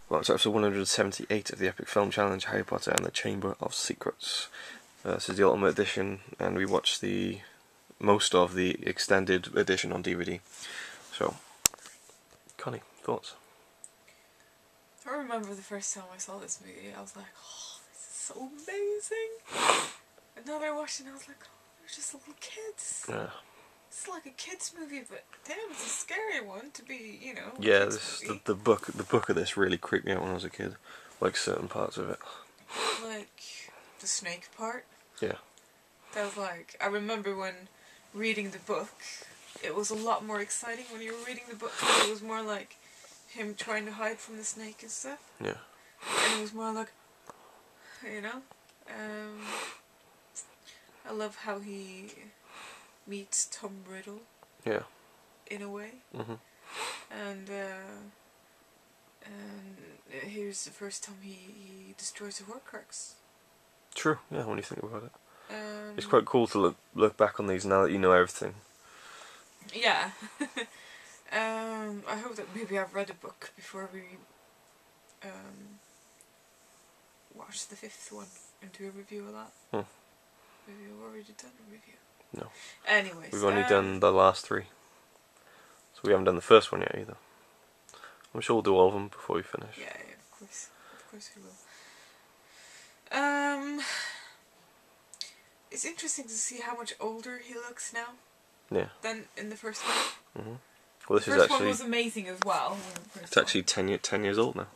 Well, it's episode 178 of the Epic Film Challenge, Harry Potter and the Chamber of Secrets. This is the Ultimate Edition, and we watched most of the extended edition on DVD. So, Connie, thoughts? I remember the first time I saw this movie, I was like, oh, this is so amazing. And now I watched it and I was like, oh, they're just little kids. Yeah. It's like a kids movie, but damn, it's a scary one to be, you know. Yeah, the book of this really creeped me out when I was a kid. Like certain parts of it. Like the snake part. Yeah. That was like, I remember when reading the book, it was a lot more exciting when you were reading the book, because it was more like him trying to hide from the snake and stuff. Yeah. And it was more like, you know, I love how he meets Tom Riddle. Yeah. In a way. Mhm. And here's the first time he destroys a Horcrux. True. Yeah, when you think about it, it's quite cool to look back on these now that you know everything. Yeah. I hope that maybe I've read a book before we watch the 5th one and do a review of that. Maybe I've already done a review. No. Anyways. We've only done the last 3. So we haven't done the first one yet either. I'm sure we'll do all of them before we finish. Yeah, of course. Of course we will. It's interesting to see how much older he looks now. Yeah. Than in the first one. Mhm. Well, this the is first actually... one was amazing as well. It's actually 10 years old now.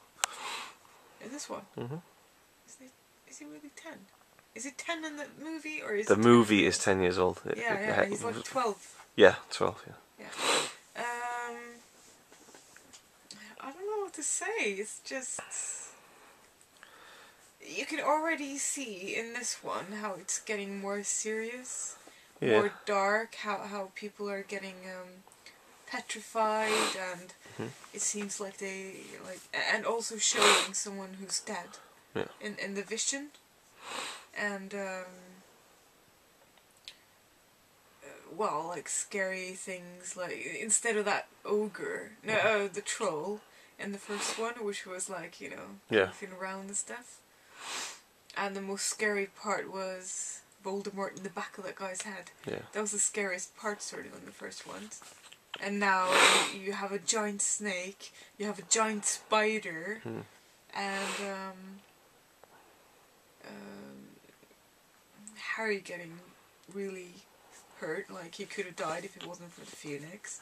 Is this one? Mhm. Is he really 10? Is it 10 in the movie, or is the it movie is 10 years old? Yeah, he's like 12. Yeah, 12. Yeah. I don't know what to say. It's just, you can already see in this one how it's getting more serious, more dark. How people are getting petrified, and it seems like and also showing someone who's dead. Yeah. In the vision. And, well, like scary things, like, instead of that ogre, the troll in the first one, which was like, you know, moving around and stuff. And the most scary part was Voldemort in the back of that guy's head. Yeah. That was the scariest part, sort of, in the first ones. And now you have a giant snake, you have a giant spider, and, Harry getting really hurt, like he could have died if it wasn't for the Phoenix.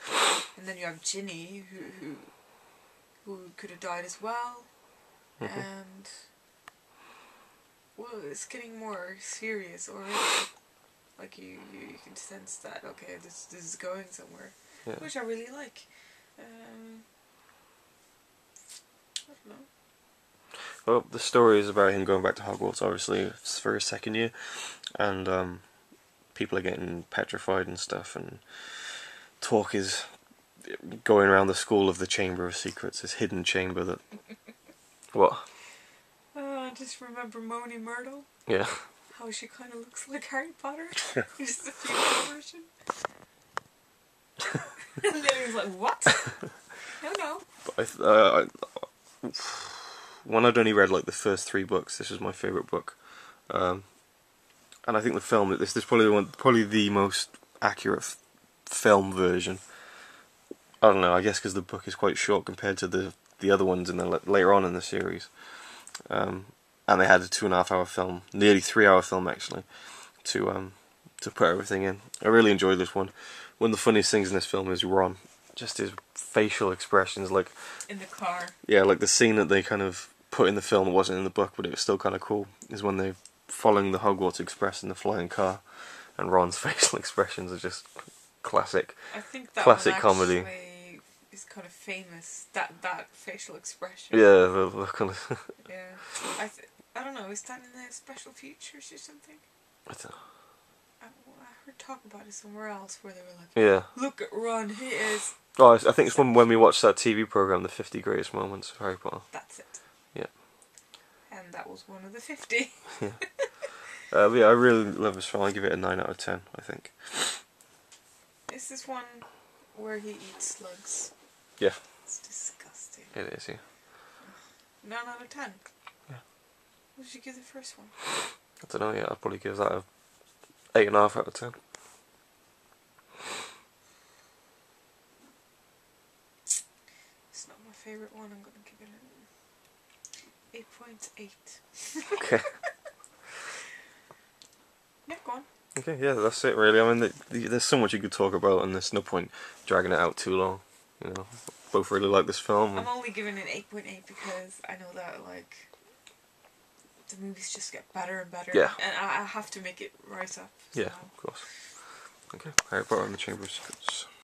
And then you have Ginny, who could have died as well. And, well, it's getting more serious already. Like you can sense that, okay, this is going somewhere. Yeah. Which I really like. I don't know. Well, the story is about him going back to Hogwarts, obviously, for his 2nd year, and people are getting petrified and stuff, and talk is going around the school of the Chamber of Secrets, this hidden chamber that... What? I just remember Moaning Myrtle. Yeah. How she kind of looks like Harry Potter. Just the female version. And then he was like, what? No. But when I'd only read like the first 3 books, this was my favourite book, and I think the film, this is probably the most accurate film version. I don't know, I guess because the book is quite short compared to the other ones later on in the series, and they had a 2.5-hour film, nearly 3-hour film actually, to put everything in. I really enjoyed this one. One of the funniest things in this film is Ron, just his facial expressions, like in the car. Yeah, like the scene that they kind of put in the film that wasn't in the book, but it was still kind of cool, is when they're following the Hogwarts Express in the flying car, and Ron's facial expressions are just classic. I think that classic one comedy. Is kind of famous. That facial expression. Yeah, the kind of. Yeah, I don't know. Is that in the Special Features or something? I don't know. I heard talk about it somewhere else where they were like, yeah, look at Ron, he is. Oh, I think it's when we watched that TV program, the 50 Greatest Moments of Harry Potter. That's it. Yeah. And that was one of the 50. Yeah. But yeah, I really love this film. I give it a 9 out of 10, I think. Is this one where he eats slugs? Yeah. It's disgusting. It is, yeah. 9 out of 10. Yeah. What did you give the first one? I don't know yet. I'd probably give that a 8.5 out of 10. It's not my favourite one. I'm gonna give it an 8.8. Okay. Yeah, go on. Okay, yeah, that's it really. I mean, there's so much you could talk about, and there's no point dragging it out too long. You know, both really like this film. I'm only giving it an 8.8 because I know that like the movies just get better and better. Yeah. And I have to make it rise up. So. Yeah, of course. Okay, Harry Potter and the Chamber of Secrets.